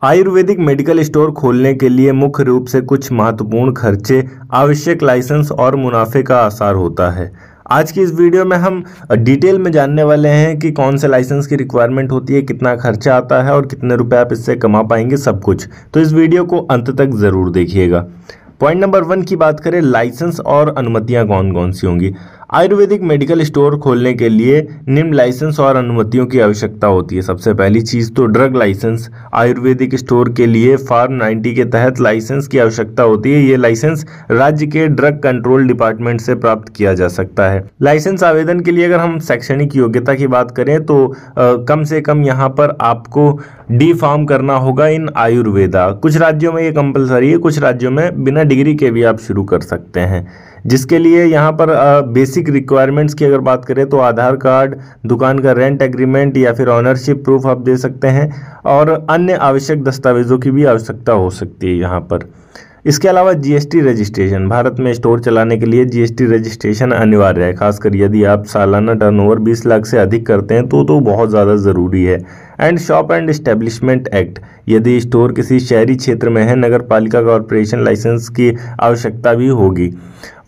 Ayurvedic medical store खोलने के लिए मुख्य रूप से कुछ महत्वपूर्ण खर्चे, आवश्यक लाइसेंस और मुनाफे का आसार होता है। आज की इस वीडियो में हम डिटेल में जानने वाले हैं कि कौन से लाइसेंस की रिक्वायरमेंट होती है, कितना खर्चा आता है और कितने रुपए आप इससे कमा पाएंगे, सब कुछ। तो इस वीडियो को अंत तक ज़रूर देखिएगा। पॉइंट नंबर 1 की बात करें, लाइसेंस और अनुमतियां कौन कौन सी होंगी। आयुर्वेदिक मेडिकल स्टोर खोलने के लिए निम्न लाइसेंस और अनुमतियों की आवश्यकता होती है। सबसे पहली चीज़ तो ड्रग लाइसेंस। आयुर्वेदिक स्टोर के लिए फॉर्म 90 के तहत लाइसेंस की आवश्यकता होती है। ये लाइसेंस राज्य के ड्रग कंट्रोल डिपार्टमेंट से प्राप्त किया जा सकता है। लाइसेंस आवेदन के लिए अगर हम शैक्षणिक योग्यता की बात करें तो कम से कम यहाँ पर आपको डी फार्म करना होगा इन आयुर्वेदा। कुछ राज्यों में ये कंपलसरी है, कुछ राज्यों में बिना डिग्री के भी आप शुरू कर सकते हैं। जिसके लिए यहाँ पर बेसिक रिक्वायरमेंट्स की अगर बात करें तो आधार कार्ड, दुकान का रेंट एग्रीमेंट या फिर ऑनरशिप प्रूफ आप दे सकते हैं और अन्य आवश्यक दस्तावेजों की भी आवश्यकता हो सकती है यहाँ पर। इसके अलावा जीएसटी रजिस्ट्रेशन। भारत में स्टोर चलाने के लिए जीएसटी रजिस्ट्रेशन अनिवार्य है, खासकर यदि आप सालाना टर्नओवर 20 लाख से अधिक करते हैं तो बहुत ज़्यादा ज़रूरी है। And shop and establishment act. यदि स्टोर किसी शहरी क्षेत्र में है, नगर पालिका कॉरपोरेशन लाइसेंस की आवश्यकता भी होगी।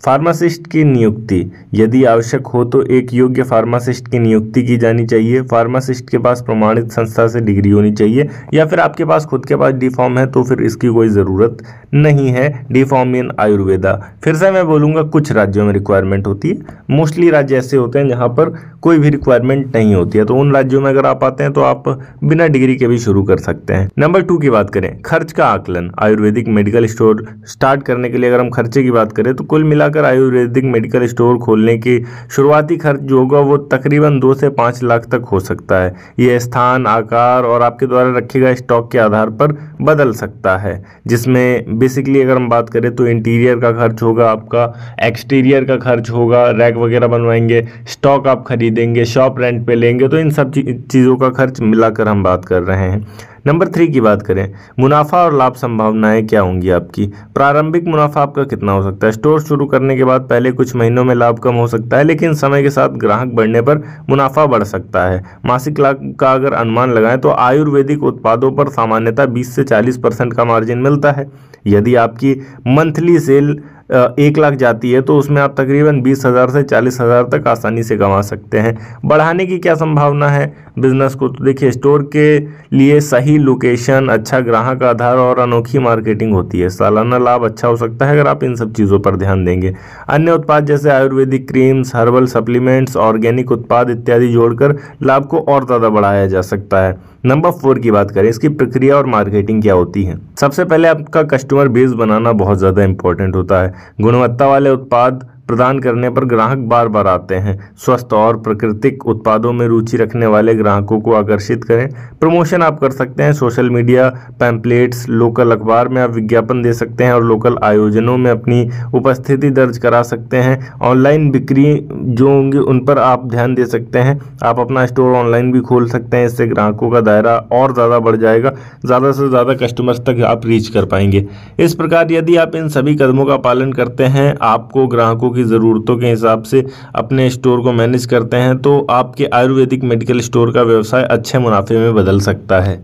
फार्मासिस्ट की नियुक्ति। यदि आवश्यक हो तो एक योग्य फार्मासिस्ट की नियुक्ति की जानी चाहिए। फार्मासिस्ट के पास प्रमाणित संस्था से डिग्री होनी चाहिए, या फिर आपके पास खुद के पास डी फार्म है तो फिर इसकी कोई ज़रूरत नहीं है। D pharm in Ayurveda. फिर से मैं बोलूँगा, कुछ राज्यों में रिक्वायरमेंट होती है, मोस्टली राज्य ऐसे होते हैं जहाँ पर कोई भी रिक्वायरमेंट नहीं होती है। तो उन राज्यों में अगर आप आते हैं तो आप बिना डिग्री के भी शुरू कर सकते हैं। नंबर 2 की बात करें, खर्च का आकलन। आयुर्वेदिक मेडिकल स्टोर स्टार्ट करने के लिए अगर हम खर्चे की बात करें तो कुल मिलाकर आयुर्वेदिक मेडिकल स्टोर खोलने की शुरुआती खर्च जो होगा वो तकरीबन 2 से 5 लाख तक हो सकता है। ये स्थान, आकार और आपके द्वारा रखे गए स्टॉक के आधार पर बदल सकता है, जिसमें बेसिकली अगर हम बात करें तो इंटीरियर का खर्च होगा आपका, एक्सटीरियर का खर्च होगा, रैक वगैरह बनवाएंगे, स्टॉक आप खरीदेंगे, शॉप रेंट पे लेंगे, तो इन सब चीज़ों का खर्च मिलाकर हम बात कर रहे हैं। नंबर 3 की बात करें, मुनाफा और लाभ संभावनाएं क्या होंगी आपकी। प्रारंभिक मुनाफा आपका कितना हो सकता है। स्टोर शुरू करने के बाद पहले कुछ महीनों में लाभ कम हो सकता है, लेकिन समय के साथ ग्राहक बढ़ने पर मुनाफा बढ़ सकता है। मासिक लाभ का अगर अनुमान लगाएं तो आयुर्वेदिक उत्पादों पर सामान्यतः 20 से 40% का मार्जिन मिलता है। यदि आपकी मंथली सेल 1 लाख जाती है तो उसमें आप तकरीबन 20,000 से 40,000 तक आसानी से कमा सकते हैं। बढ़ाने की क्या संभावना है बिजनेस को, तो देखिए, स्टोर के लिए सही लोकेशन, अच्छा ग्राहक आधार और अनोखी मार्केटिंग होती है। सालाना लाभ अच्छा हो सकता है अगर आप इन सब चीज़ों पर ध्यान देंगे। अन्य उत्पाद जैसे Ayurvedic creams, herbal supplements, organic उत्पाद इत्यादि जोड़कर लाभ को और ज़्यादा बढ़ाया जा सकता है। नंबर 4 की बात करें, इसकी प्रक्रिया और मार्केटिंग क्या होती है। सबसे पहले आपका कस्टमर बेस बनाना बहुत ज़्यादा इंपॉर्टेंट होता है। गुणवत्ता वाले उत्पाद प्रदान करने पर ग्राहक बार बार आते हैं। स्वस्थ और प्राकृतिक उत्पादों में रुचि रखने वाले ग्राहकों को आकर्षित करें। प्रमोशन आप कर सकते हैं, सोशल मीडिया, पैम्पलेट्स, लोकल अखबार में आप विज्ञापन दे सकते हैं और लोकल आयोजनों में अपनी उपस्थिति दर्ज करा सकते हैं। ऑनलाइन बिक्री जो होंगी उन पर आप ध्यान दे सकते हैं। आप अपना स्टोर ऑनलाइन भी खोल सकते हैं, इससे ग्राहकों का दायरा और ज़्यादा बढ़ जाएगा, ज़्यादा से ज़्यादा कस्टमर्स तक आप रीच कर पाएंगे। इस प्रकार यदि आप इन सभी कदमों का पालन करते हैं, आपको ग्राहकों की ज़रूरतों के हिसाब से अपने स्टोर को मैनेज करते हैं, तो आपके आयुर्वेदिक मेडिकल स्टोर का व्यवसाय अच्छे मुनाफे में बदल सकता है।